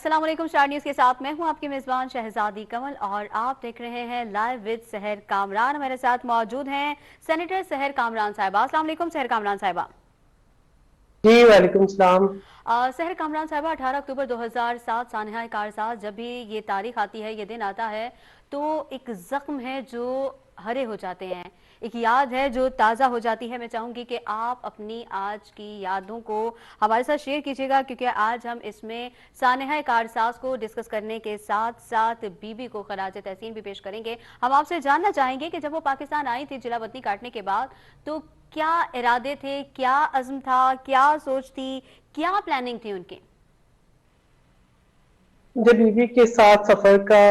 अस्सलाम वालेकुम। Star news के साथ मैं हूं आपकी मेजबान शहजादी कमल और आप देख रहे हैं लाइव विद सहर कामरान। हमारे साथ मौजूद हैं सेनेटर सहर कामरान साहिबा। अस्सलाम वालेकुम सहर कामरान साहिबा। जी वालेकुम सलाम। सहर कामरान साहिबा, 18 अक्टूबर 2007 सानहा कारसाज, जब भी ये तारीख आती है, ये दिन आता है, तो एक जख्म है जो हरे हो जाते हैं, एक याद है जो ताज़ा हो जाती है। मैं चाहूंगी कि आप अपनी आज की यादों को हमारे साथ शेयर कीजिएगा, क्योंकि आज हम इसमें सानहा कारसाज को डिस्कस करने के साथ साथ बीबी को खराज तहसीन भी पेश करेंगे। हम आपसे जानना चाहेंगे कि जब वो पाकिस्तान आई थी जिलावतनी काटने के बाद, तो क्या इरादे थे, क्या अज़्म था, क्या सोच थी, क्या प्लानिंग थी उनकी? जब बीवी के साथ सफर का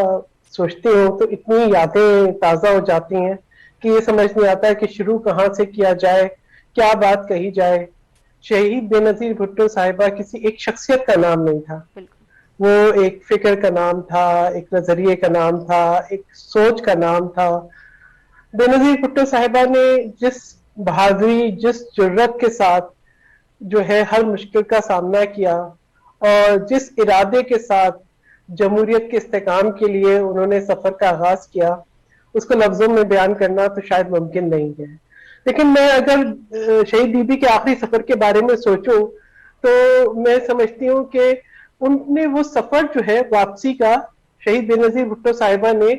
सोचते हो तो इतनी यादें ताजा हो जाती हैं कि ये समझ नहीं आता है कि शुरू कहाँ से किया जाए, क्या बात कही जाए। शहीद बेनजीर भुट्टो साहिबा किसी एक शख्सियत का नाम नहीं था, बिल्कुल। वो एक फिक्र का नाम था, एक नजरिए का नाम था, एक सोच का नाम था। बेनजीर भुट्टो साहिबा ने जिस बहादुरी, जिस जुर्रत के साथ जो है हर मुश्किल का सामना किया और जिस इरादे के साथ जमहूरियत के इस्तेकाम के लिए उन्होंने सफर का आगाज किया, उसको लफ्जों में बयान करना तो शायद मुमकिन नहीं है। लेकिन मैं अगर शहीद बीबी के आखिरी सफर के बारे में सोचूं तो मैं समझती हूँ कि उनने वो सफर जो है वापसी का, शहीद बेनजीर भुट्टो साहिबा ने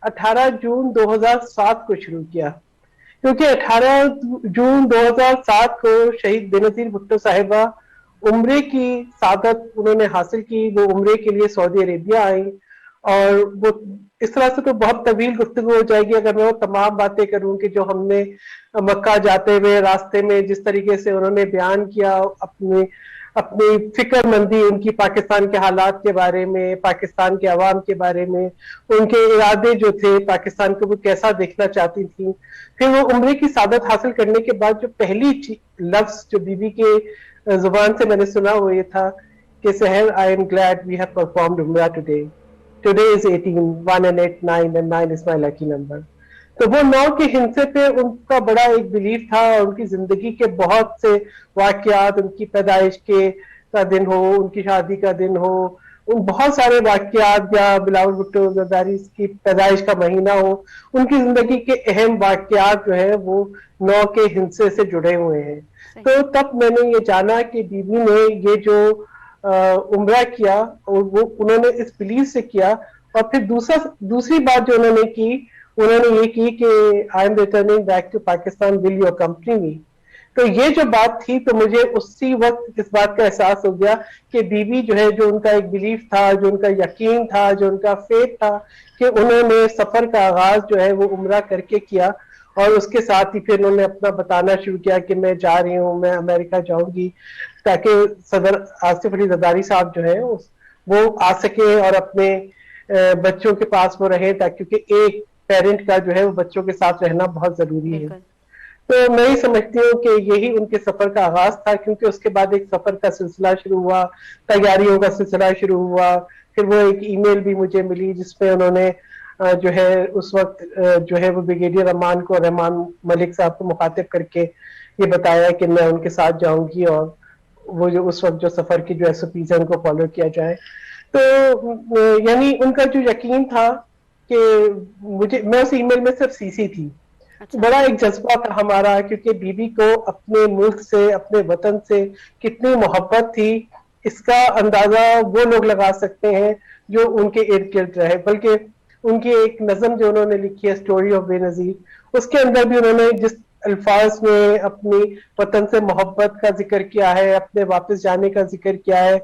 18 जून 2007 को शुरू किया, क्योंकि 18 जून 2007 को शहीद बेनजीर भुट्टो साहिबा उम्रे की सादत उन्होंने हासिल की। वो उम्रे के लिए सऊदी अरेबिया आई और वो इस तरह से तो बहुत तवील गुफ्तगू हो जाएगी अगर मैं वो तमाम बातें करूं कि जो हमने मक्का जाते हुए रास्ते में जिस तरीके से उन्होंने बयान किया अपनी अपनी फिक्रमंदी उनकी पाकिस्तान के हालात के बारे में, पाकिस्तान के अवाम के बारे में, उनके इरादे जो थे पाकिस्तान को वो कैसा देखना चाहती थी। फिर वो उम्रे की सादत हासिल करने के बाद जो पहली लफ्ज जो बीबी के जुबान से मैंने सुना वो ये था कि Sahar, I am glad we have performed Umrah today. Today is 18, 1 and 8 9 and 9 is my lucky number। तो वो 9 के हिंसे पे उनका बड़ा एक बिलीफ था और उनकी जिंदगी के बहुत से वाकयात, उनकी पैदाइश के का दिन हो, उनकी शादी का दिन हो, उन बहुत सारे वाकयात, या बिलावल भुट्टो जरदारी की पैदाइश का महीना हो, उनकी जिंदगी के अहम वाकयात जो है वो 9 के हिंसे से जुड़े हुए हैं। सही। तो तब मैंने ये जाना कि बीबी ने ये जो उम्रा किया और वो उन्होंने इस बिलीफ से किया। और फिर दूसरी बात जो उन्होंने की, उन्होंने ये की कि I am returning back to Pakistan, will your company me. तो ये जो बात थी तो मुझे उसी वक्त इस बात का एहसास हो गया कि बीबी जो है, जो उनका एक बिलीफ था, जो उनका यकीन था, जो उनका फेथ था कि उन्होंने सफर का आगाज जो है वो उम्रा करके किया और उसके साथ ही फिर उन्होंने अपना बताना शुरू किया कि मैं जा रही हूँ, मैं अमेरिका जाऊंगी, ताकि सदर आसिफ अली जरदारी साहब जो है वो आ सके और अपने बच्चों के पास वो रहे, ताकि क्योंकि एक पेरेंट का जो है वो बच्चों के साथ रहना बहुत जरूरी है। बिल्कुल। तो मैं ही समझती हूँ कि यही उनके सफर का आगाज था, क्योंकि उसके बाद एक सफर का सिलसिला शुरू हुआ, तैयारियों का सिलसिला शुरू हुआ। फिर वो एक ईमेल भी मुझे मिली जिसमें उन्होंने जो है उस वक्त जो है वो ब्रिगेडियर रहमान मलिक साहब को मुखातिब करके ये बताया कि मैं उनके साथ जाऊंगी और वो जो उस वक्त जो सफर की जो एसओपीज है उनको फॉलो किया जाए। तो यानी उनका जो यकीन था कि मैं उस ईमेल में सिर्फ सीसी थी। अच्छा। बड़ा एक जज्बा था हमारा, क्योंकि बीबी को अपने मुल्क से, अपने वतन से कितनी मोहब्बत थी, इसका अंदाजा वो लोग लगा सकते हैं जो उनके इर्द गिर्द रहे। बल्कि उनकी एक नज्म जो उन्होंने लिखी है, स्टोरी ऑफ बेनजीर, उसके अंदर भी उन्होंने जिस अल्फाज में अपनी वतन से मोहब्बत का जिक्र किया है, अपने वापस जाने का जिक्र किया है,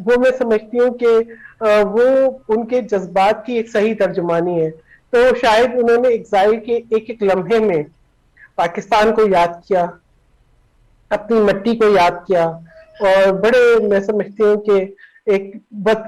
वो मैं समझती हूँ कि वो उनके जज्बात की एक सही तर्जुमानी है। तो शायद उन्होंने एग्जाइल के एक एक लम्हे में पाकिस्तान को याद किया, अपनी मिट्टी को याद किया और बड़े मैं समझती हूँ कि एक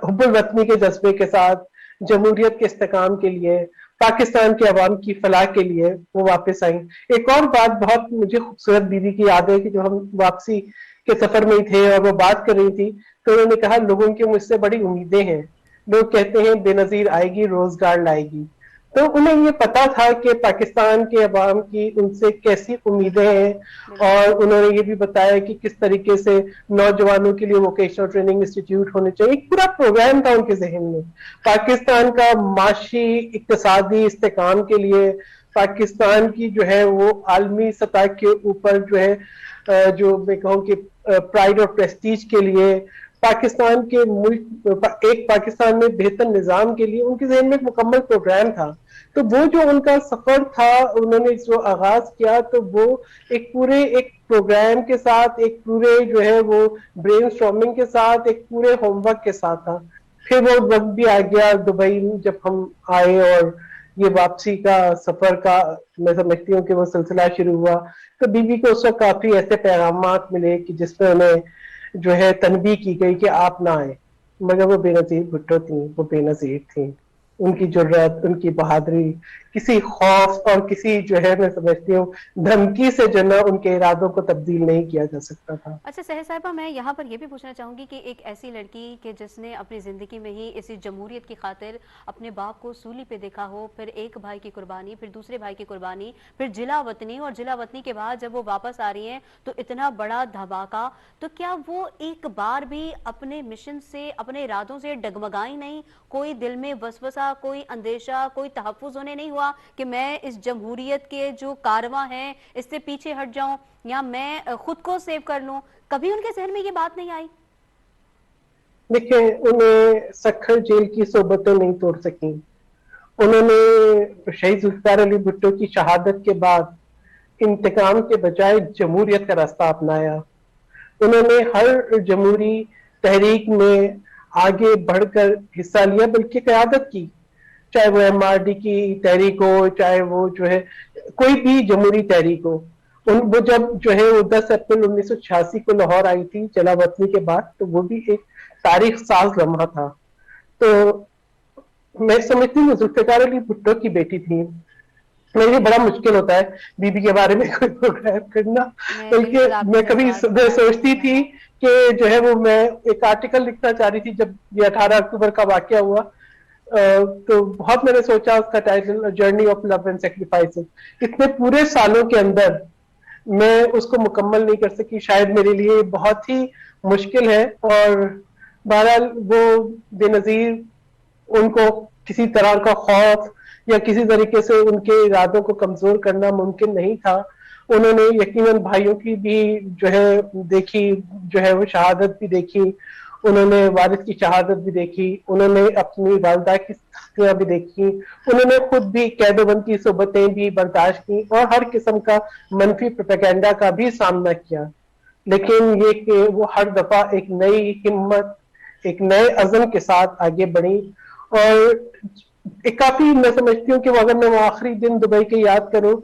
हुब्बुल वतनी के जज्बे के साथ जमहूरियत के इस्तेकाम के लिए, पाकिस्तान के अवाम की फलाह के लिए वो वापस आई। एक और बात बहुत मुझे खूबसूरत बीबी की याद है कि जो हम वापसी के सफर में ही थे और वो बात कर रही थी, तो उन्होंने कहा लोगों की मुझसे बड़ी उम्मीदें हैं, लोग कहते हैं बेनजीर आएगी रोजगार लाएगी, तो उन्हें ये पता था कि पाकिस्तान के अवाम की उनसे कैसी उम्मीदें हैं, और उन्होंने ये भी बताया कि किस तरीके से नौजवानों के लिए वोकेशनल ट्रेनिंग इंस्टीट्यूट होने चाहिए। एक पूरा प्रोग्राम था उनके जहन में पाकिस्तान का माशी इक्तिसादी इस्तेकाम के लिए, पाकिस्तान की जो है वो आलमी सतह के ऊपर जो है जो मैं कहूँ कि प्राइड और प्रेस्टीज के लिए, पाकिस्तान के मुल्क एक पाकिस्तान में बेहतर निजाम के लिए उनके जहन में एक मुकम्मल प्रोग्राम था। तो वो जो उनका सफर था, उन्होंने जो आगाज किया, तो वो एक प्रोग्राम के साथ, एक पूरे जो है वो ब्रेनस्टॉर्मिंग के साथ, एक पूरे होमवर्क के साथ था। फिर वो वक्त भी आ गया दुबई में जब हम आए, और ये वापसी का सफर का मैं समझती हूँ कि वो सिलसिला शुरू हुआ। तो बीवी को उस वक्त काफी ऐसे पैगामात मिले कि जिसमें उन्हें जो है तनबीह की गई कि आप ना आए, मगर वो बेनजीर भुट्टो थी, वो बेनजीर थी। उनकी जुर्रत, उनकी बहादुरी किसी खौफ और किसी जो है मैं समझती हूँ धमकी से जो ना उनके इरादों को तब्दील नहीं किया जा सकता था। अच्छा सहर साहिबा, मैं यहाँ पर यह भी पूछना चाहूंगी कि एक ऐसी लड़की कि जिसने अपनी ज़िंदगी में ही इसी जमहूरियत की खातिर अपने बाप को सूली पे देखा हो, फिर एक भाई की कुर्बानी, फिर दूसरे भाई की कुर्बानी, फिर जिला वतनी, और जिला वतनी के बाद जब वो वापस आ रही हैं तो इतना बड़ा धमाका, तो क्या वो एक बार भी अपने मिशन से, अपने इरादों से डगमगाई नहीं? कोई दिल में वसवसा, कोई अंदेशा, कोई तहफ़्फ़ुज़ उन्हें नहीं हुआ कि मैं इस जमहूरियत के जो कारवां हैं इससे पीछे हट जाऊं या मैं खुद को सेव कर लूं? कभी उनके जहन में ये बात नहीं आई? देखिए, उन्हें सखर जेल की सोबतें नहीं तोड़ सकी। उन्होंने शहीद जुल्फ़िकार अली भुट्टो की शहादत के बाद इंतकाम के बजाय जमहूरियत का रास्ता अपनाया। उन्होंने हर जमहूरी तहरीक में आगे बढ़कर हिस्सा लिया, बल्कि क़यादत की, चाहे वो MRD की तहरीक हो, चाहे वो जो है कोई भी जमहूरी तहरीक हो। वो जब जो है वो 10 अप्रैल 1986 को लाहौर आई थी जलावतनी के बाद, तो वो भी एक तारीख साज लम्हा था। तो मैं समझती हूँ जुल्फ़िकार अली भुट्टो की बेटी थी। मेरे लिए बड़ा मुश्किल होता है बीबी के बारे में कोई प्रोग्राम करना, बल्कि बिल्कुल आपके मैं कभी जज्बात मैं समझ सोचती सकती हूँ। थी कि जो है वो मैं एक आर्टिकल लिखना चाह रही थी जब ये 18 अक्टूबर का वाकया हुआ। तो बहुत मैंने सोचा, उसका title journey of love and sacrifices. इतने पूरे सालों के अंदर मैं उसको मुकम्मल नहीं कर सकी, शायद मेरे लिए बहुत ही मुश्किल है। और बहरहाल वो बेनजीर, उनको किसी तरह का खौफ या किसी तरीके से उनके इरादों को कमजोर करना मुमकिन नहीं था। उन्होंने यकीनन भाइयों की भी जो है देखी, जो है वो शहादत भी देखी, उन्होंने वारिस की शहादत भी देखी, उन्होंने अपनी वालदा की सख्तियां भी देखी, उन्होंने खुद भी कैदोबंद की सोबतें भी बर्दाश्त की और हर किस्म का मनफी प्रोपेगेंडा का भी सामना किया। लेकिन ये कि वो हर दफा एक नई हिम्मत, एक नए अज़म के साथ आगे बढ़ी। और एक काफी मैं समझती हूँ कि अगर मैं वो आखिरी दिन दुबई के याद करूं,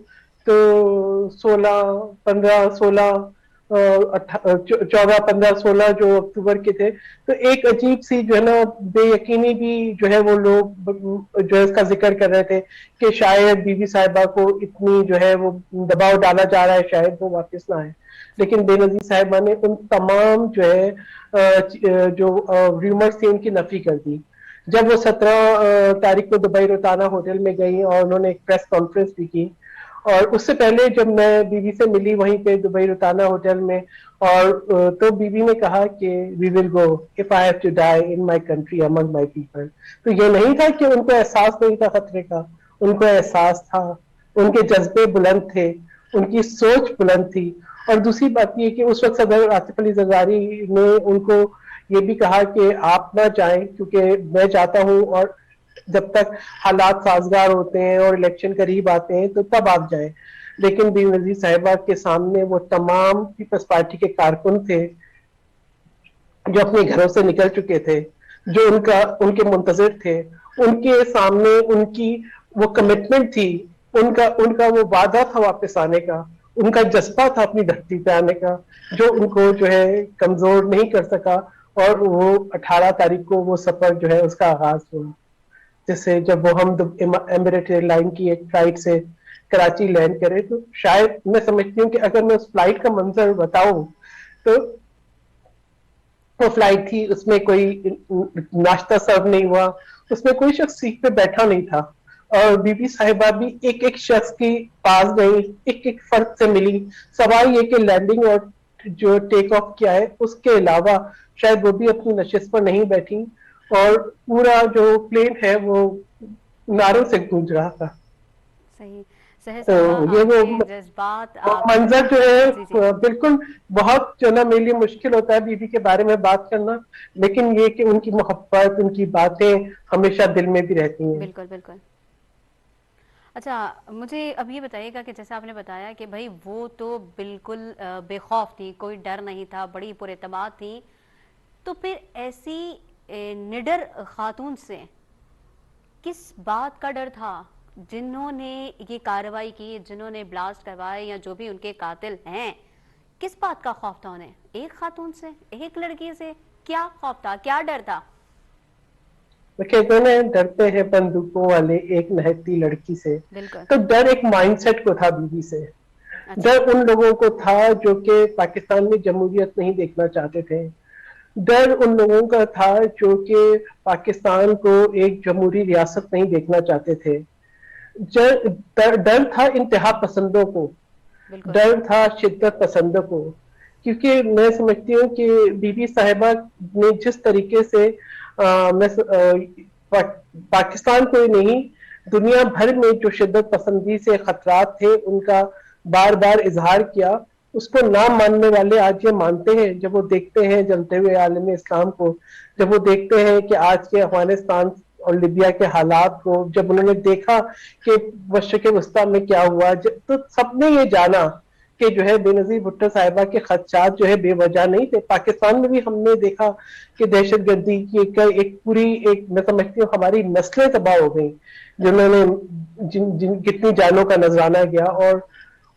तो 16 15 16 14 15 16 जो अक्टूबर के थे, तो एक अजीब सी जो है ना बेयकीनी भी जो है वो लोग जो है इसका जिक्र कर रहे थे कि शायद बीबी साहिबा को इतनी जो है वो दबाव डाला जा रहा है, शायद वो वापस ना आए। लेकिन बेनजीर साहिबा ने उन तमाम जो है जो रूमर्स थी उनकी नफी कर दी। जब वो 17 तारीख को दुबई रोताना होटल में गई और उन्होंने एक प्रेस कॉन्फ्रेंस भी की, और उससे पहले जब मैं बीबी से मिली वहीं पे दुबई रोताना होटल में, और तो बीबी ने कहा कि we will go if I have to die in my country among my people. तो ये नहीं था कि उनको एहसास नहीं था खतरे का, उनको एहसास था, उनके जज्बे बुलंद थे, उनकी सोच बुलंद थी। और दूसरी बात ये कि उस वक्त सदर आसिफ अली जरदारी ने उनको ये भी कहा कि आप ना जाएं, क्योंकि मैं जाता हूं और जब तक हालात साजगार होते हैं और इलेक्शन करीब आते हैं तो तब आप जाएं। लेकिन बेनजीर साहिबा के सामने वो तमाम पीपल्स पार्टी के कारकुन थे जो अपने घरों से निकल चुके थे, जो उनके मुंतजिर थे, उनके सामने उनकी वो कमिटमेंट थी, उनका उनका वो वादा था वापस आने का, उनका जज्बा था अपनी धरती पे आने का, जो उनको जो है कमजोर नहीं कर सका। और वो 18 तारीख को वो सफर जो है उसका आगाज हुआ, जिससे जब वो हम एमिरेट एयरलाइन की एक फ्लाइट से कराची लैंड करे, तो शायद मैं समझती हूँ कि अगर मैं उस फ्लाइट का मंजर बताऊं, तो वो फ्लाइट थी, उसमें कोई नाश्ता सर्व नहीं हुआ, उसमें कोई शख्स सीट पे बैठा नहीं था, और बीबी साहिबा भी एक एक शख्स के पास गई, एक एक फर्द से मिली। सवाल ये कि लैंडिंग और जो टेक ऑफ किया है उसके अलावा शायद वो भी अपनी नशिस्त पर नहीं बैठी, और पूरा जो प्लेन है वो नारों से गूंज रहा था। सही। सहज तो समा ये वो आपके जज्बात वो आप। मंजर जो जी जी। है बिल्कुल, बहुत जो ना मेरे लिए मुश्किल होता है बीबी के बारे में बात करना, लेकिन ये कि उनकी मोहब्बत, उनकी बातें हमेशा दिल में भी रहती हैं। बिल्कुल बिल्कुल। अच्छा, मुझे अब ये बताइएगा कि जैसे आपने बताया कि भाई वो तो बिल्कुल बेखौफ थी, कोई डर नहीं था, बड़ी पुरएतमाद थी। तो फिर ऐसी निडर खातून से किस बात का डर था? जिन्होंने ये कार्रवाई की, जिन्होंने ब्लास्ट करवाए, या जो भी उनके कातिल हैं, किस बात का खौफ था उन्हें? एक खातून से, एक लड़की से क्या खौफ था, क्या डर था? कहते हैं डरते हैं बंदूकों वाले एक नहती लड़की से। बिल्कुल। तो डर एक माइंडसेट को था बीबी से। अच्छा। डर उन लोगों को था जो कि पाकिस्तान में जमहूरियत नहीं देखना चाहते थे। डर उन लोगों का था जो कि पाकिस्तान को एक जमहूरी रियासत नहीं देखना चाहते थे। डर था इंतहा पसंदों को, बिल्कुल। डर था शिद्दत पसंदों को। क्योंकि मैं समझती हूँ कि बीबी साहिबा ने जिस तरीके से पाकिस्तान को ही नहीं, दुनिया भर में जो शिद्दत पसंदी से खतरात थे उनका बार बार इजहार किया, उसको ना मानने वाले आज ये मानते हैं जब वो देखते हैं जलते हुए आलम इस्लाम को, जब वो देखते हैं कि आज के अफगानिस्तान और लिबिया के हालात को, जब उन्होंने देखा कि मशरिक वस्ता में क्या हुआ, तो सबने ये जाना कि जो है बेनजीर भुट्टो साहिबा के खदशात जो है बेवजह नहीं थे। पाकिस्तान में भी हमने देखा कि दहशतगर्दी की एक पूरी एक मैं समझती हूँ हमारी नस्लें तबाह हो गई, जिन्होंने जिन जिन कितनी जानों का नजराना गया। और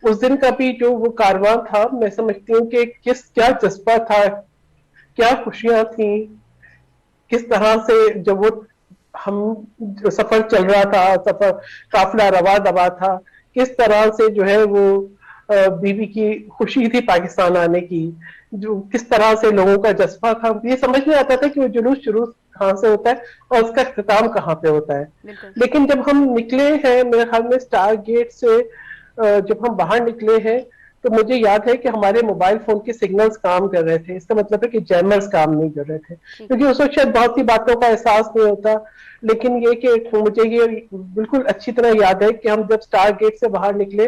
उस दिन का भी जो वो कारवां था, मैं समझती हूँ कि क्या जज्बा था, क्या खुशियां थी, किस तरह से जब वो हम सफर चल रहा था, सफर काफिला रवा दवा था, किस तरह से जो है वो बीवी की खुशी थी पाकिस्तान आने की, जो किस तरह से लोगों का जज्बा था, ये समझ नहीं आता था कि वो जुलूस शुरू कहाँ से होता है और उसका इख्तिताम कहाँ पे होता है। बिल्कुल। लेकिन जब हम निकले हैं, मेरे ख्याल में स्टार गेट से जब हम बाहर निकले हैं, तो मुझे याद है कि हमारे मोबाइल फोन के सिग्नल्स काम कर रहे थे। इसका मतलब है कि जैमर्स काम नहीं कर रहे थे, ठीक है। क्योंकि उस वक्त शायद बहुत सी बातों का एहसास नहीं होता। लेकिन ये कि मुझे ये बिल्कुल अच्छी तरह याद है कि हम जब स्टार गेट से बाहर निकले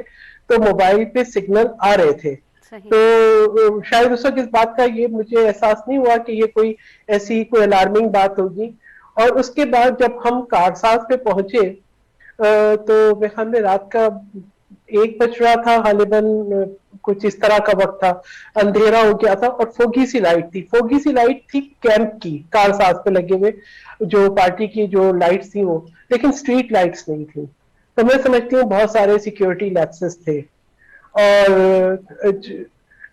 तो मोबाइल पे सिग्नल आ रहे थे। सही। तो शायद उस वक्त इस बात का ये मुझे एहसास नहीं हुआ कि ये कोई ऐसी कोई अलार्मिंग बात होगी। और उसके बाद जब हम कारसाज पे पहुंचे, तो मेरे ख्याल में रात का 1 बज रहा था गालिबन, कुछ इस तरह का वक्त था, अंधेरा हो गया था और फोगी सी लाइट थी। फोगी सी लाइट थी कैंप की, कारसाज पे लगे हुए जो पार्टी की जो लाइट्स थी वो, लेकिन स्ट्रीट लाइट्स नहीं थी। तो मैं समझती हूँ बहुत सारे सिक्योरिटी लैप्सेस थे। और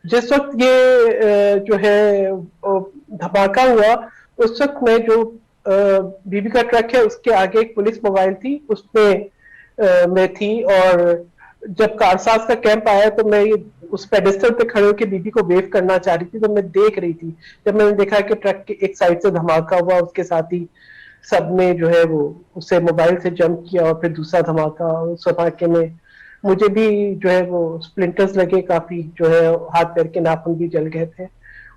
जिस वक्त ये जो है धमाका हुआ, उस वक्त मैं जो बीबी का ट्रक है उसके आगे एक पुलिस मोबाइल थी, उसमें मैं थी। और जब कारसाज का कैंप आया तो मैं उस पेडेस्टल पे खड़े होकर बीबी को वेव करना चाह रही थी, तो मैं देख रही थी। जब मैंने देखा कि ट्रक के एक साइड से धमाका हुआ, उसके साथ ही सबने जो है वो उसे मोबाइल से जंप किया, और फिर दूसरा धमाका, उस धमाके में मुझे भी जो है वो स्प्लिंटर्स लगे, काफी जो है हाथ पैर के नाखून भी जल गए थे।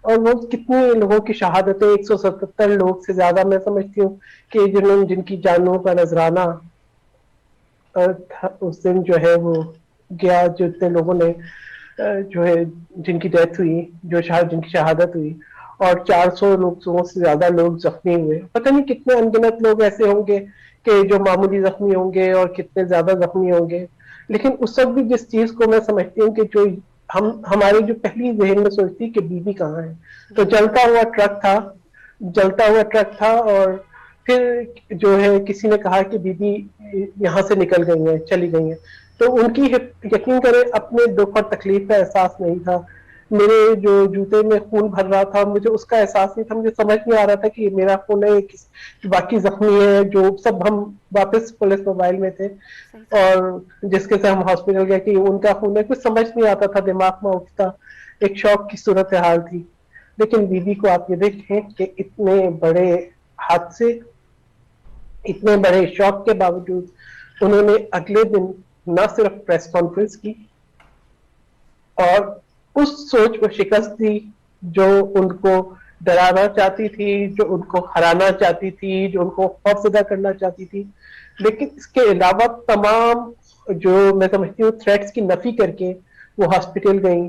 और वो कितने लोगों की शहादतें, 177 लोग से ज्यादा मैं समझती हूँ कि जिनकी जानों का नजराना उस दिन जो है वो गया, जितने लोगों ने जो है जिनकी डेथ हुई, जिनकी शहादत हुई, और 400 लोगों से ज्यादा लोग जख्मी हुए। पता नहीं कितने अनगिनत लोग ऐसे होंगे कि जो मामूली जख्मी होंगे और कितने ज्यादा जख्मी होंगे। लेकिन उस वक्त भी जिस चीज को मैं समझती हूँ कि जो हमारी जो पहली जहन में सोचती कि बीबी कहाँ है, तो बिल्कुल। जलता हुआ ट्रक था, जलता हुआ ट्रक था। और फिर जो है किसी ने कहा कि बीबी यहाँ से निकल गई है, चली गई है। तो उनकी यकीन करें अपने दुख और तकलीफ का एहसास नहीं था। मेरे जो जूते में खून भर रहा था, मुझे उसका एहसास नहीं था। मुझे समझ नहीं आ रहा था कि मेरा खून है, जो बाकी जख्मी है, जो सब हम वापस पुलिस मोबाइल में थे सही सही। और जिसके से हम हॉस्पिटल गए कि उनका खून है, कुछ समझ नहीं आता था, दिमाग में उठता। एक शौक की सूरत हाल थी। लेकिन बीबी को आप ये देखें कि इतने बड़े हादसे, इतने बड़े शौक के बावजूद उन्होंने अगले दिन न सिर्फ प्रेस कॉन्फ्रेंस की और उस सोच को शिकस्त दी जो उनको डराना चाहती थी, जो उनको हराना चाहती थी, जो उनको खौफजदा करना चाहती थी। लेकिन इसके अलावा तमाम जो मैं समझती हूँ थ्रेट्स की नफी करके वो हॉस्पिटल गई।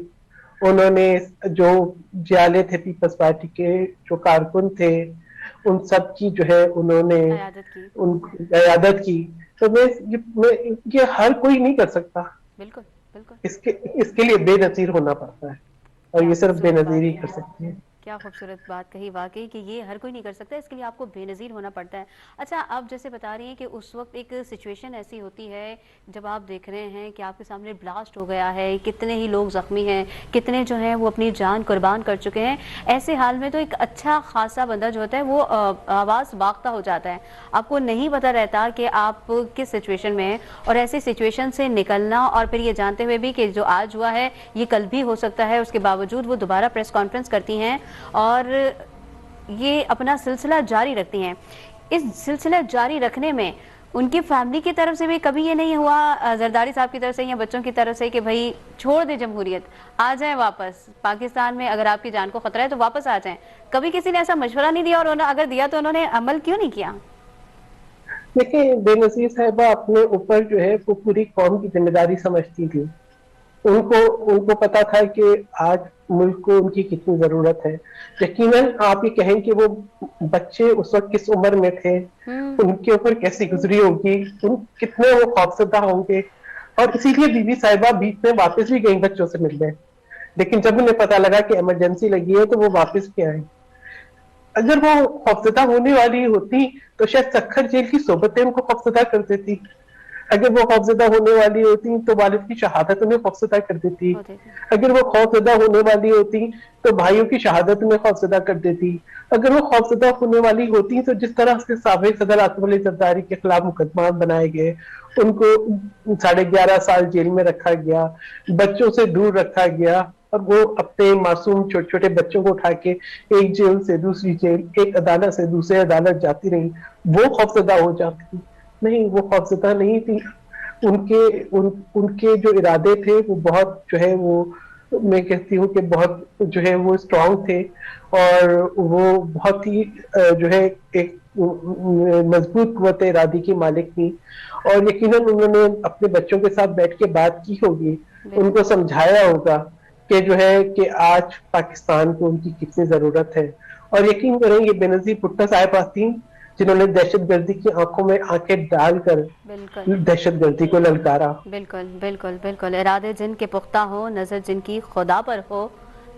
उन्होंने जो जियाले थे पीपल्स पार्टी के जो कारकुन थे उन सब की जो है उन्होंने क़यादत की। उन क़यादत की। तो ये हर कोई नहीं कर सकता। बिल्कुल, बिल्कुल। इसके इसके लिए बेनज़ीर होना पड़ता है और क्या ये सिर्फ खूबसूरत बेनज़ीर बात ही कही कर है। सकती है। क्या खूबसूरत बात कही वाकई कि ये हर कोई नहीं कर सकता, इसके लिए आपको बेनज़ीर होना पड़ता है। अच्छा, आप जैसे बता रही हैं कि उस वक्त एक सिचुएशन ऐसी होती है जब आप देख रहे हैं कि आपके सामने ब्लास्ट हो गया है, कितने ही लोग ज़ख्मी हैं, कितने जो हैं वो अपनी जान कुर्बान कर चुके हैं। ऐसे हाल में तो एक अच्छा खासा बंदा जो होता है वो आवाज़ बाख्ता हो जाता है। आपको नहीं पता रहता कि आप किस सिचुएशन में हैं और ऐसी सिचुएशन से निकलना और फिर ये जानते हुए भी कि जो आज हुआ है ये कल भी हो सकता है, उसके बावजूद वो दोबारा प्रेस कॉन्फ्रेंस करती हैं और ये अपना सिलसिला जारी रखती हैं। इस सिलसिला जारी रखने में उनकी फैमिली की तरफ से भी कभी ये नहीं हुआ जरदारी साहब की तरफ से या बच्चों की तरफ से कि भाई छोड़ दे जमहूरियत, आ जाएं वापस पाकिस्तान में, अगर आपकी जान को खतरा है तो वापस आ जाएं? कभी किसी ने ऐसा मशवरा नहीं दिया और अगर दिया तो उन्होंने अमल क्यों नहीं किया? देखिए, बेनज़ीर साहिबा अपने ऊपर जो है वो पूरी कौम की जिम्मेदारी समझती थी। उनको उनको पता था कि आज मुल्क को उनकी कितनी जरूरत है। यकीनन आप ये कहें कि वो बच्चे उस वक्त किस उम्र में थे, उनके ऊपर कैसी गुजरी होगी, उन कितने वो खौफजदा होंगे। और इसीलिए बीबी साहिबा बीच में वापस भी गई बच्चों से मिलने, लेकिन जब उन्हें पता लगा कि इमरजेंसी लगी है तो वो वापस भी आई। अगर वो खौफजदा होने वाली होती तो शायद सखर जेल की सोबतें उनको खौफजदा कर देती। अगर वो खौफजदा होने वाली होती तो वालिद की शहादत उन्हें खौफजदा कर देती। अगर वो खौफजदा होने वाली होती तो भाइयों की शहादत उन्हें खौफजदा कर देती। अगर वो खौफजदा होने वाली होती तो जिस तरह से साबिक सदर आसिफ अली जरदारी के खिलाफ मुकदमा बनाए गए, उनको 11.5 साल जेल में रखा गया, बच्चों से दूर रखा गया और वो अपने मासूम छोटे छोटे बच्चों को उठा के एक जेल से दूसरी जेल, एक अदालत से दूसरी अदालत जाती रही, वो खौफजदा हो जाती। नहीं, वो खौफजदा नहीं थी। उनके जो इरादे थे वो बहुत जो है वो मैं कहती हूँ कि बहुत जो है वो स्ट्रांग थे और वो बहुत ही जो है एक मजबूत कुव्वत इरादी की मालिक थी। और यकीनन उन्होंने अपने बच्चों के साथ बैठ के बात की होगी, उनको समझाया होगा कि जो है कि आज पाकिस्तान को उनकी कितनी जरूरत है। और यकीन करेंगे बेनज़ीर भुट्टो साहिबा थी जिन्होंने दहशतगर्दी की आंखों में आंखें डालकर दहशतगर्दी को ललकारा। बिल्कुल, बिल्कुल, बिल्कुल। इरादे जिनके पुख्ता हो, नजर जिनकी खुदा पर हो,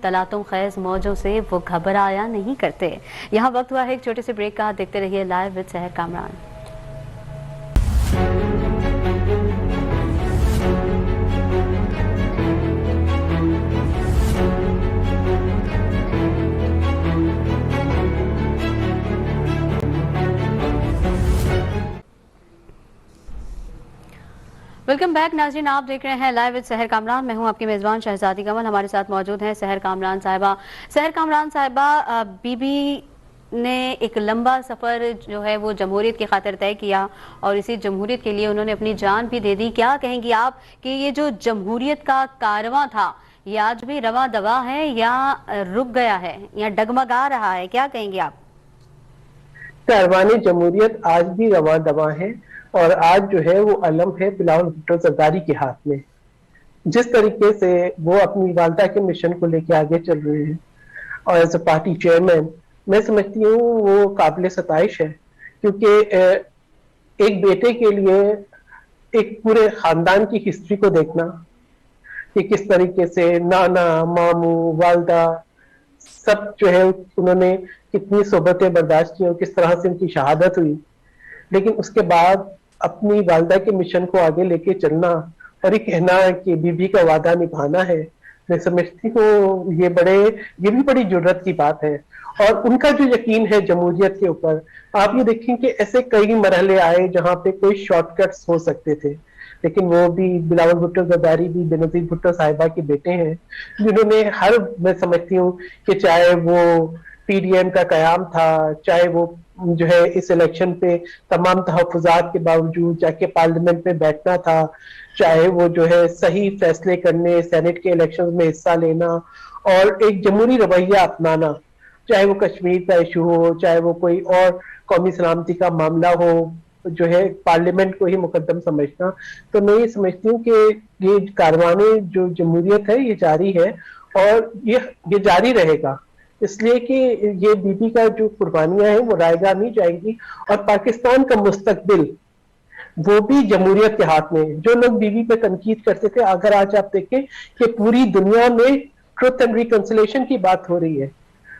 तलातुम खैज मौजों से वो घबराया नहीं करते। यहाँ वक्त हुआ है एक छोटे से ब्रेक का, देखते रहिए लाइव विद सहर कामरान। वेलकम बैक नाज़रीन, आप देख रहे हैं लाइव विद सहर कामरान। मैं हूं आपकी मेज़बान शहजादी कमल। हमारे साथ मौजूद हैं सहर कामरान साहिबा। सहर कामरान साहिबा, बीबी ने एक लंबा सफ़र जो है वो जमहूरियत की खातिर तय किया और इसी जमहूरियत के लिए उन्होंने अपनी जान भी दे दी। क्या कहेंगी आप कि ये जो जमहूरियत का कारवां था ये आज भी रवां दवा है या रुक गया है या डगमगा रहा है? क्या कहेंगी आप? कारवाने जमहूरियत आज भी रवां दवा है और आज जो है वो अलम है बिलावल भुट्टो जरदारी के हाथ में। जिस तरीके से वो अपनी वालदा के मिशन को लेके आगे चल रहे हैं और एज अ पार्टी चेयरमैन, मैं समझती हूँ वो काबिल सताइश है। क्योंकि एक बेटे के लिए एक पूरे खानदान की हिस्ट्री को देखना कि किस तरीके से नाना, मामू, वालदा सब जो है उन्होंने कितनी सोबतें बर्दाश्त की और किस तरह से उनकी शहादत हुई, लेकिन उसके बाद अपनी वालदा के मिशन को आगे लेके चलना और ये कहना कि बीबी का वादा निभाना है, मैं समझती हूँ ये भी बड़ी जुर्रत की बात है। और उनका जो यकीन है जमहूरियत के ऊपर, आप ये देखें कि ऐसे कई मरहले आए जहां पे कोई शॉर्टकट्स हो सकते थे, लेकिन वो भी बिलावल भुट्टो जरदारी भी बेनज़ीर भुट्टो साहिबा के बेटे हैं जिन्होंने मैं समझती हूँ कि चाहे वो पीडीएम का कयाम था, चाहे वो जो है इस इलेक्शन पे तमाम तहफ़्फ़ुज़ात के बावजूद जाके पार्लियामेंट में बैठना था, चाहे वो जो है सही फैसले करने, सेनेट के इलेक्शन में हिस्सा लेना और एक जमहूरी रवैया अपनाना, चाहे वो कश्मीर का इशू हो, चाहे वो कोई और कौमी सलामती का मामला हो, जो है पार्लियामेंट को ही मुकद्दम समझना। तो मैं ये समझती हूँ कि ये कारवाने जो जमहूरियत है ये जारी है और ये जारी रहेगा, इसलिए कि ये बीबी का जो कुर्बानियां हैं वो रायगा नहीं जाएंगी और पाकिस्तान का मुस्तकबिल वो भी जमहूरियत के हाथ में है। जो लोग बीबी पे तनकीद करते थे, अगर आज आप देखें कि पूरी दुनिया में ट्रुथ एंड रिकंसिलेशन की बात हो रही है,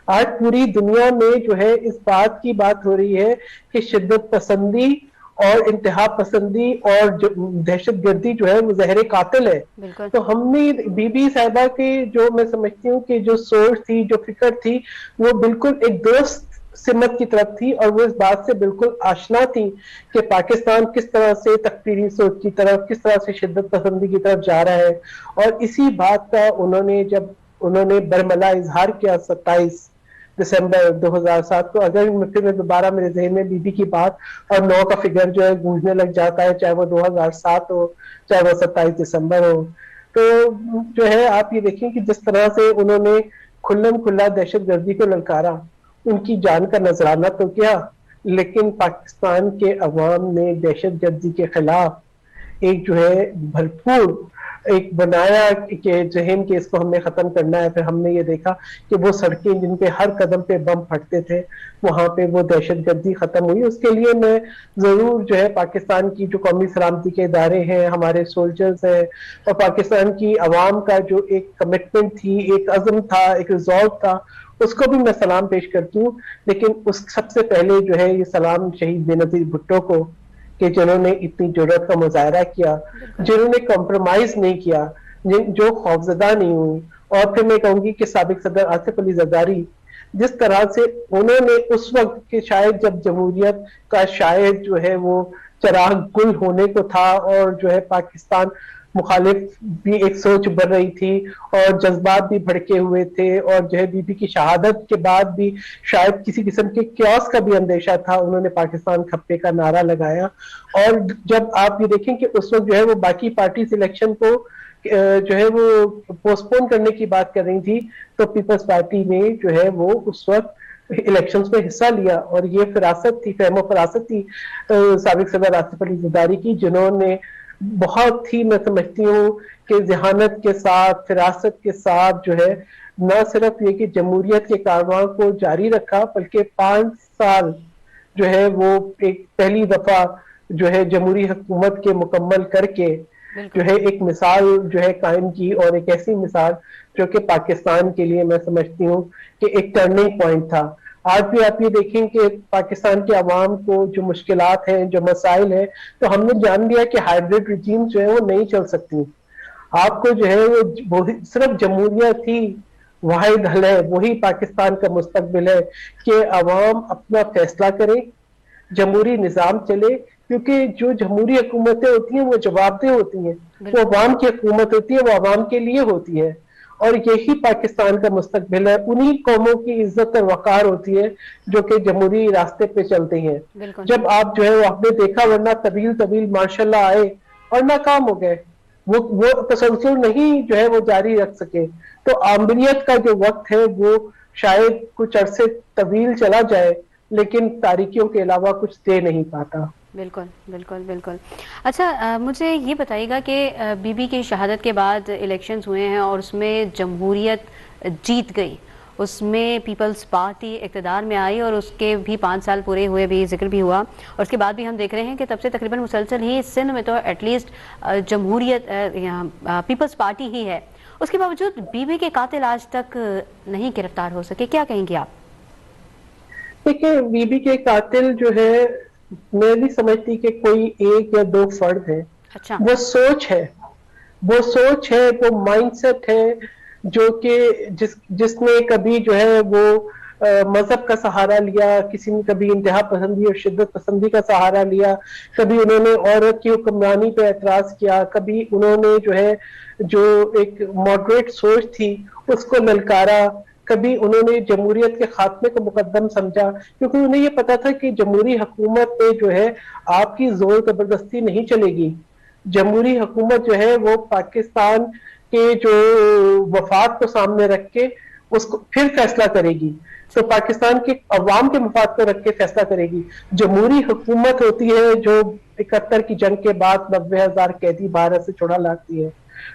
आज पूरी दुनिया में जो है इस बात की बात हो रही है कि शिद्दत पसंदी और इंतहा पसंदी और दहशत गर्दी जो है वो जहर कातिल है। तो हमने बीबी साहिबा की जो मैं समझती हूँ कि जो सोच थी, जो फिक्र थी, वो बिल्कुल एक दोस्त सिमत की तरफ थी और वो इस बात से बिल्कुल आशना थी कि पाकिस्तान किस तरह से तकफीरी सोच की तरफ, किस तरह से शिद्दत पसंदी की तरफ जा रहा है। और इसी बात का जब उन्होंने बरमला इजहार किया 27 दिसंबर 2007 को, अगर फिर दोबारा मेरे जहन में बीबी की बात और 9 का फिगर जो है गूंजने लग जाता है, चाहे वो 2007 हो, चाहे वो 27 दिसंबर हो। तो जो है आप ये देखें कि जिस तरह से उन्होंने खुल्लम खुल्ला दहशत गर्दी को ललकारा, उनकी जान का नजराना तो किया, लेकिन पाकिस्तान के अवाम ने दहशत गर्दी के खिलाफ एक जो है भरपूर एक बनाया कि जहन के इसको हमने खत्म करना है। फिर हमने ये देखा कि वो सड़कें जिन पे हर कदम पे बम फटते थे, वहां पे वो दहशत गर्दी खत्म हुई। उसके लिए मैं जरूर जो है पाकिस्तान की जो कौमी सलामती के इदारे हैं, हमारे सोल्जर्स हैं और पाकिस्तान की आवाम का जो एक कमिटमेंट थी, एक अज़म था, एक रिजॉल्व था, उसको भी मैं सलाम पेश करती हूँ। लेकिन उस सबसे पहले जो है ये सलाम शहीद बेनज़ीर भुट्टो को, कि जिन्होंने इतनी जुर्रत का मुजाहरा किया, जिन्होंने कॉम्प्रोमाइज नहीं किया, जो खौफजदा नहीं हुई। और फिर मैं कहूंगी कि साबिक सदर आसिफ अली जरदारी, जिस तरह से उन्होंने उस वक्त के शायद जब जमहूरियत का शायद जो है वो चराग गुल होने को था और जो है पाकिस्तान मुखालिफ भी एक सोच बढ़ रही थी और जज्बात भी भड़के हुए थे और जो है बीबी की शहादत के बाद भी शायद किसी किस्म के क्यास का भी अंदेशा था, उन्होंने पाकिस्तान खप्पे का नारा लगाया। और जब आप ये देखें कि उस वक्त जो है वो बाकी पार्टी इलेक्शन को जो है वो पोस्टपोन करने की बात कर रही थी, तो पीपल्स पार्टी ने जो है वो उस वक्त इलेक्शंस में हिस्सा लिया और ये फिरासत थी, फहमो फरासत थी साबिक सदर आसिफ अली जरदारी की, जिन्होंने बहुत ही मैं समझती हूँ कि जहानत के साथ, फिरासत के साथ जो है न सिर्फ ये कि जमहूरियत के कारवां को जारी रखा, बल्कि 5 साल जो है वो एक पहली दफा जो है जमहूरी हुकूमत के मुकम्मल करके जो है एक मिसाल जो है कायम की और एक ऐसी मिसाल जो कि पाकिस्तान के लिए मैं समझती हूँ कि एक टर्निंग पॉइंट था। आज भी आप ये देखें कि पाकिस्तान के अवाम को जो मुश्किलात हैं, जो मसाइल हैं, तो हमने जान लिया कि हाइब्रिड रिजीम जो है वो नहीं चल सकती। आपको जो है वो सिर्फ जमहूरियत ही वाहिद हल है, वही पाकिस्तान का मुस्तकबिल है कि अवाम अपना फैसला करे, जमहूरी निज़ाम चले, क्योंकि जो जमहूरी हुकूमतें होती हैं वो जवाबदेह होती हैं, वो अवाम की हुकूमत होती है, वो अवाम के लिए होती है और यही पाकिस्तान का मुस्तकबिल है। उन्हीं कौमों की इज्जत और वकार होती है जो कि जमहूरी रास्ते पे चलते हैं। जब आप जो है आपने देखा, वरना तबील तबील माशाल्लाह आए और नाकाम हो गए, वो तसलसल नहीं जो है वो जारी रख सके। तो आमरीत का जो वक्त है वो शायद कुछ अरसे तवील चला जाए, लेकिन तारीखियों के अलावा कुछ दे नहीं पाता। बिल्कुल बिल्कुल बिल्कुल। अच्छा, मुझे ये बताइएगा कि बीबी की शहादत के बाद इलेक्शंस हुए हैं और उसमें जमहूरियत जीत गई, उसमें पीपल्स पार्टी इक़्तिदार में आई और उसके भी 5 साल पूरे हुए, भी जिक्र भी हुआ और उसके बाद भी हम देख रहे हैं कि तब से तकरीबन मुसलसल ही सिंध में तो एटलीस्ट जमहूरियत पीपल्स पार्टी ही है। उसके बावजूद बीबी के कातिल आज तक नहीं गिरफ्तार हो सके, क्या कहेंगे आप? देखिए, बीबी के कातिल जो है मैं नहीं समझती कि कोई 1 या 2 फर्द है। अच्छा। वो सोच है, वो माइंडसेट है जो कि जिसने कभी जो है वो मजहब का सहारा लिया, किसी ने कभी इंतहा पसंदी और शिद्दत पसंदी का सहारा लिया, कभी उन्होंने औरत की हुक्मरानी पे एतराज किया, कभी उन्होंने जो है जो एक मॉडरेट सोच थी उसको ललकारा, कभी उन्होंने जमहूरियत के खात्मे को मुकद्दम समझा, क्योंकि उन्हें ये पता था कि जमहूरी हुकूमत पे जो है आपकी जोर जबरदस्ती नहीं चलेगी। जमहूरी हुकूमत जो है वो पाकिस्तान के जो वफाद को सामने रख के उसको फिर फैसला करेगी, तो पाकिस्तान के अवाम के मफाद को रख के फैसला करेगी। जमहूरी हुकूमत होती है जो 71 की जंग के बाद 90,000 कैदी भारत से छुड़ा लाती है।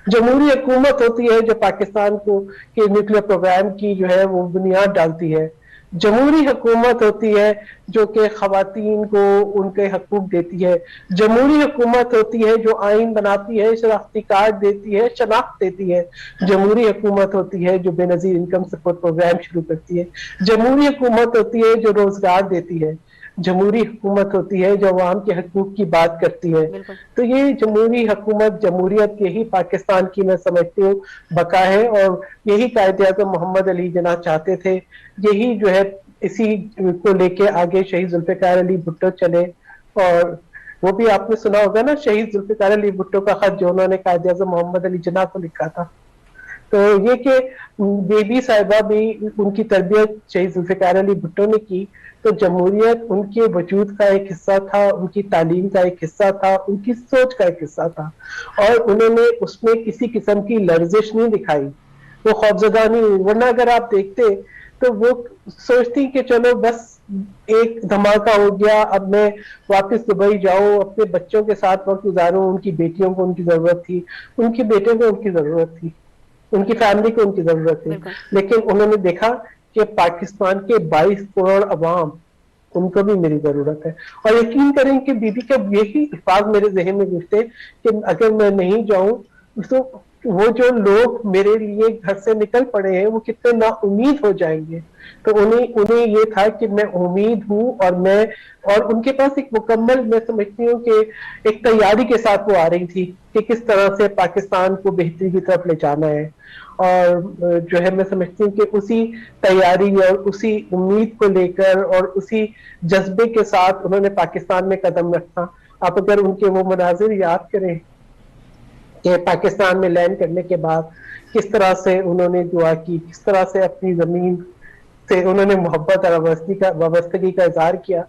जमहूरी हुकूमत होती है जो पाकिस्तान को के न्यूक्लियर प्रोग्राम की जो है वो बुनियाद डालती है। जमहूरी हुकूमत होती है जो कि खवातीन को उनके हकूक देती है। जमहूरी हुकूमत होती है जो आइन बनाती है, शनाख्ती कार्ड देती है, शनाख्त देती है। जमहूरी हुकूमत होती है जो बेनजीर इनकम सपोर्ट प्रोग्राम शुरू करती है। जमहूरी हुकूमत होती है जो रोजगार देती है। जमहूरी हुकूमत होती है जो अवाम के हकूक की बात करती है। बिल्कुल। तो ये जमहूरी हुकूमत, जमहूरियत यही पाकिस्तान की मैं समझती हूँ बका है, और यही कायद-ए-आज़म मोहम्मद अली जिन्ना चाहते थे। यही जो है इसी को लेके आगे शहीद जुल्फ़िकार अली भुट्टो चले, और वो भी आपने सुना होगा ना शहीद जुल्फ़िकार अली भुट्टो का खत जो उन्होंने कायद-ए-आज़म मोहम्मद अली जिन्ना को लिखा था। तो ये कि बेबी साहिबा भी उनकी तरबियत शहीद जुल्फ़िकार अली भुट्टो ने की, तो जमहूरियत उनके वजूद का एक हिस्सा था, उनकी तालीम का एक हिस्सा था, उनकी सोच का एक हिस्सा था, और उन्होंने उसमें किसी किस्म की लर्जिश नहीं दिखाई, वो खौफजदा नहीं हुई। वरना अगर आप देखते तो वो सोचती कि चलो बस एक धमाका हो गया, अब मैं वापस दुबई जाऊं, अपने बच्चों के साथ वक्त गुजारूं, उनकी बेटियों को उनकी जरूरत थी, उनके बेटे को उनकी जरूरत थी, उनकी फैमिली को उनकी जरूरत थी। लेकिन उन्होंने देखा कि पाकिस्तान के 22 करोड़ अवाम, उनको भी मेरी जरूरत है। और यकीन करें कि बीबी का यही अल्फाज मेरे जहन में गुजरते कि अगर मैं नहीं जाऊं तो वो जो लोग मेरे लिए घर से निकल पड़े हैं वो कितने नाउमीद हो जाएंगे। तो उन्हें ये था कि मैं उम्मीद हूं, और उनके पास एक मुकम्मल, मैं समझती हूँ कि एक तैयारी के साथ वो आ रही थी कि किस तरह से पाकिस्तान को बेहतरी की तरफ ले जाना है। और जो है मैं समझती हूँ कि उसी तैयारी और उसी उम्मीद को लेकर और उसी जज्बे के साथ उन्होंने पाकिस्तान में कदम रखा। आप अगर उनके वो मनाजिर याद करें कि पाकिस्तान में लैंड करने के बाद किस तरह से उन्होंने दुआ की, किस तरह से अपनी जमीन से उन्होंने मोहब्बत और वाबस्तगी का इजहार किया,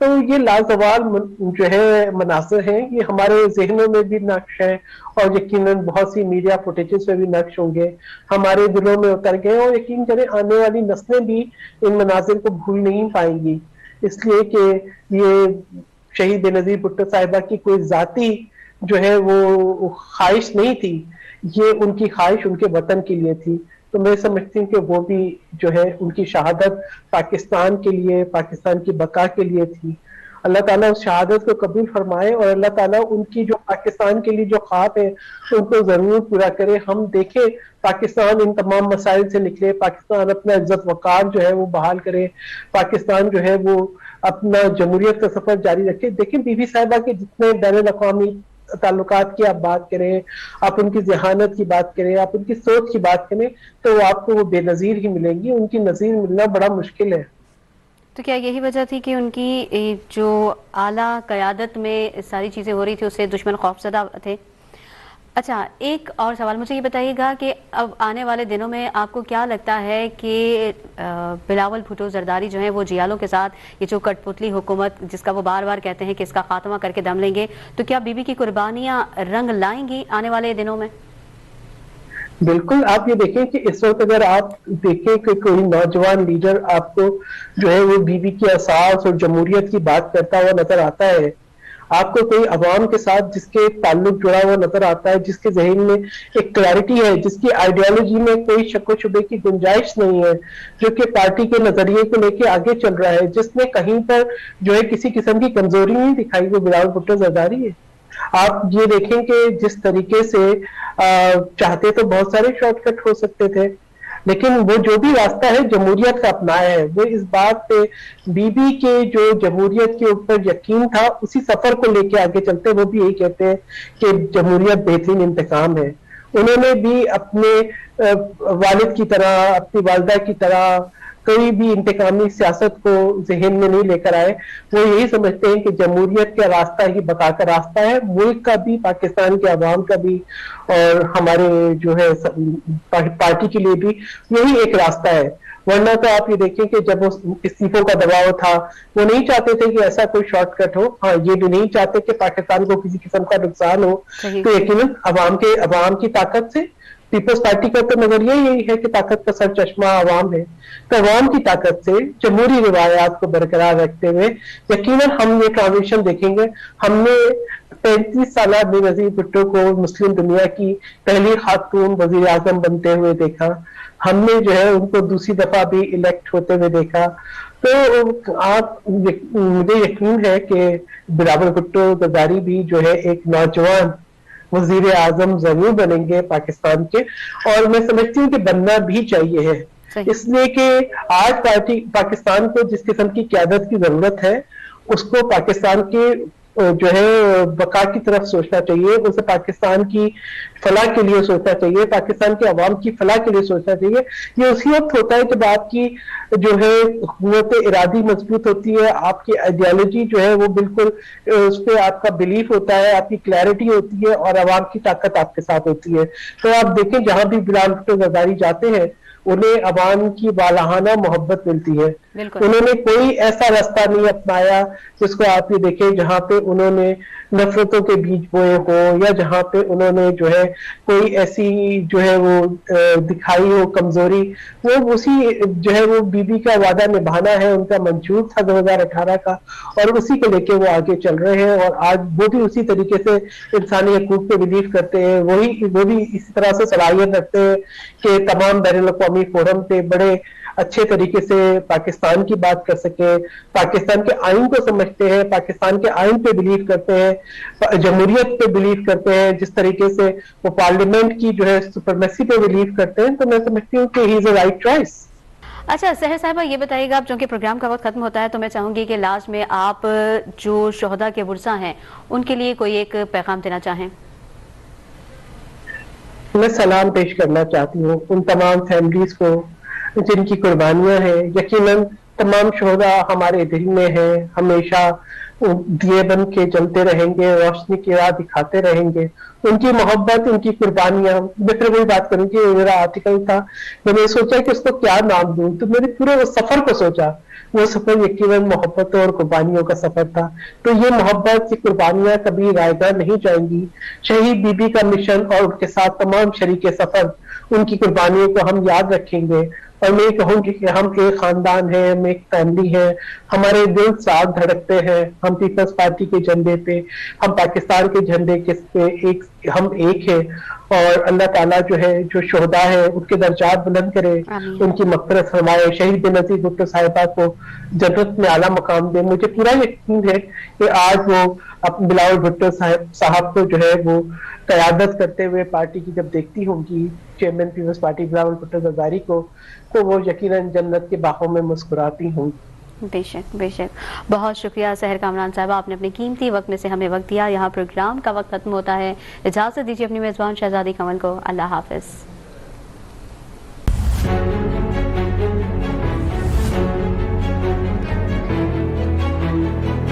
तो ये लाजवाल जो है मनासिर हैं, ये हमारे जहनों में भी नक्श हैं, और यकीनन बहुत सी मीडिया फुटेजेस में भी नक्श होंगे, हमारे दिलों में उतर गए, और यकीन करें आने वाली नस्लें भी इन मनासिर को भूल नहीं पाएंगी। इसलिए कि ये शहीद बेनजीर भुट्टो साहिबा की कोई जाती जो है वो ख्वाहिश नहीं थी, ये उनकी ख्वाहिश उनके वतन के लिए थी। तो मैं समझती हूँ कि वो भी जो है उनकी शहादत पाकिस्तान के लिए, पाकिस्तान की बका के लिए थी। अल्लाह ताला उस शहादत को कबूल फरमाए, और अल्लाह ताला उनकी जो पाकिस्तान के लिए जो ख्वाब है उनको जरूर पूरा करे। हम देखें पाकिस्तान इन तमाम मसाइल से निकले, पाकिस्तान अपना इज्जत वकार जो है वो बहाल करे, पाकिस्तान जो है वो अपना जमहूरियत का सफर जारी रखे। देखें बीबी साहिबा के जितने बैनुल अक़वामी ताल्लुकात की आप बात करें, आप उनकी जहानत की बात करें, आप उनकी सोच की बात करें, तो आपको वो बेनजीर ही मिलेंगी, उनकी नजीर मिलना बड़ा मुश्किल है। तो क्या यही वजह थी कि उनकी जो आला क़यादत में सारी चीज़ें हो रही थी उससे दुश्मन खौफज़दा थे? अच्छा, एक और सवाल मुझे ये बताइएगा कि अब आने वाले दिनों में आपको क्या लगता है कि बिलावल भुट्टो जरदारी जो है वो जियालों के साथ ये जो कठपुतली हुकूमत जिसका वो बार बार कहते हैं कि इसका खात्मा करके दम लेंगे, तो क्या बीबी की कुर्बानियां रंग लाएंगी आने वाले दिनों में? बिल्कुल, आप ये देखें कि इस वक्त अगर आप देखें कि कोई नौजवान लीडर आपको जो है वो बीबी की असास और जमहूरियत की बात करता हुआ नजर आता है, आपको कोई अवाम के साथ जिसके ताल्लुक जुड़ा हुआ नजर आता है, जिसके जहन में एक क्लैरिटी है, जिसकी आइडियोलॉजी में कोई शक व शुबे की गुंजाइश नहीं है, जो कि पार्टी के नजरिए को लेके आगे चल रहा है, जिसने कहीं पर जो है किसी किस्म की कमजोरी नहीं दिखाई, वो बिलावल भुट्टो जरदारी है। आप ये देखें कि जिस तरीके से चाहते तो बहुत सारे शॉर्टकट हो सकते थे, लेकिन वो जो भी रास्ता है जमहूरियत का अपनाया है। वो इस बात पे बीबी के जो जमहूरियत के ऊपर यकीन था उसी सफर को लेके आगे चलते, वो भी यही कहते हैं कि जमहूरियत बेहतरीन इंतकाम है। उन्होंने भी अपने वालिद की तरह, अपनी वालदा की तरह कोई भी इंतकामी सियासत को जहन में नहीं लेकर आए। वो यही समझते हैं कि जमहूरियत का रास्ता ही बका का रास्ता है, मुल्क का भी, पाकिस्तान के अवाम का भी, और हमारे जो है पार्टी के लिए भी यही एक रास्ता है। वरना तो आप ये देखें कि जब इस्तीफों का दबाव था, वो नहीं चाहते थे कि ऐसा कोई शॉर्टकट हो। हाँ, ये भी नहीं चाहते कि पाकिस्तान को किसी किस्म का नुकसान हो। तो यकीनन अवाम की ताकत से, पीपल्स पार्टी का तो नजरिया यही है कि ताकत का सर चश्मा अवाम है, तो अवाम की ताकत से जमहूरी रिवायात को बरकरार रखते हुए यकीनन हम ये ट्रांजिशन देखेंगे। हमने 35 साल बेनजीर भुट्टो को मुस्लिम दुनिया की पहली खातून वजीर आजम बनते हुए देखा, हमने जो है उनको दूसरी दफा भी इलेक्ट होते हुए देखा। तो मुझे यकीन है कि बिलावल भुट्टो जरदारी भी जो है एक नौजवान वजीर आजम जरूर बनेंगे पाकिस्तान के, और मैं समझती हूँ कि बनना भी चाहिए है, इसलिए कि आज पाकिस्तान को जिस किस्म की क़यादत की जरूरत है, उसको पाकिस्तान के जो है बका की तरफ सोचना चाहिए, उसे पाकिस्तान की फलाह के लिए सोचना चाहिए, पाकिस्तान के अवाम की फलाह के लिए सोचना चाहिए। ये उसी वक्त होता है जब आपकी जो है हुकूमत इरादी मजबूत होती है, आपकी आइडियोलॉजी जो है वो बिल्कुल उस पर आपका बिलीफ होता है, आपकी क्लैरिटी होती है और अवाम की ताकत आपके साथ होती है। तो आप देखें जहां भी बिलावल भुट्टो जरदारी जाते हैं, उन्हें अवाम की वालाहाना मोहब्बत मिलती है। उन्होंने कोई ऐसा रास्ता नहीं अपनाया जिसको आप ये देखें जहां पे उन्होंने नफरतों के बीज बोए हो, या जहां पे उन्होंने जो है कोई ऐसी जो है वो दिखाई हो कमजोरी। वो उसी जो है वो बीबी का वादा निभाना है, उनका मंशूर था 2018 का, और उसी को लेके वो आगे चल रहे हैं। और आज वो भी उसी तरीके से इंसानी हकूक पे बिलीव करते हैं, वो भी इसी तरह से सलाहियत रखते हैं कि तमाम बैनुल अक़वामी फोरम पे बड़े अच्छे तरीके से पाकिस्तान की बात कर सके, पाकिस्तान के आइन को समझते हैं, पाकिस्तान के आइन पे बिलीव करते हैं, जमहूरियत पे बिलीव करते हैं, जिस तरीके से वो पार्लियामेंट की जो है सुपरमेसी पे बिलीव करते हैं। तो मैं समझती हूँ कि he is a right choice. अच्छा सहर साहिबा, ये बताइएगा, आप चूंकि प्रोग्राम का वक्त खत्म होता है तो मैं चाहूंगी कि लास्ट में आप जो शोहदा के वर्सा हैं उनके लिए कोई एक पैगाम देना चाहें। मैं सलाम पेश करना चाहती हूँ उन तमाम फैमिलीज को जिनकी कुर्बानियां हैं। यकीनन तमाम शोहदा हमारे दिल में है, हमेशा दिए बन के जलते रहेंगे, रोशनी की राह दिखाते रहेंगे। उनकी मोहब्बत, उनकी कुर्बानियां, मैं फिर वही बात करूंगी, मेरा आर्टिकल था, मैंने सोचा कि उसको क्या नाम दूं, तो मैंने पूरे उस सफर को सोचा। वो सफर यकीनन मोहब्बतों और कुर्बानियों का सफर था। तो ये मोहब्बत, ये कुर्बानियां कभी रायगा नहीं जाएंगी। शहीद बीबी का मिशन और उनके साथ तमाम शरीके सफर, उनकी कुर्बानियों को हम याद रखेंगे। और मैं कहूंगी कि हम एक खानदान है, हम एक फैमिली है, हमारे दिल साथ धड़कते हैं। हम पीपल्स पार्टी के झंडे पे, हम पाकिस्तान के झंडे के पे हम एक है। और अल्लाह ताला जो है, जो शोहदा है, उनके दर्जात बुलंद करे, उनकी मग़फ़िरत फरमाए, शहीद बेनज़ीर भुट्टो साहिबा को जन्नत में आला मकाम दे। मुझे पूरा यकीन है कि आज वो बिलावल भुट्टो साहब को जो है वो क़यादत करते हुए पार्टी की जब देखती होंगी, चेयरमैन पीपल्स पार्टी बिलावल भुट्टो जरदारी को, तो वो यकीनन जन्नत के बाहों में मुस्कुराती होंगी। बेशक बेशक। बहुत शुक्रिया सहर कामरान साहबा, आपने अपने कीमती वक्त में से हमें वक्त दिया। यहाँ प्रोग्राम का वक्त खत्म होता है, इजाजत दीजिए अपनी मेजबान शहजादी कमल को। अल्लाह हाफिज।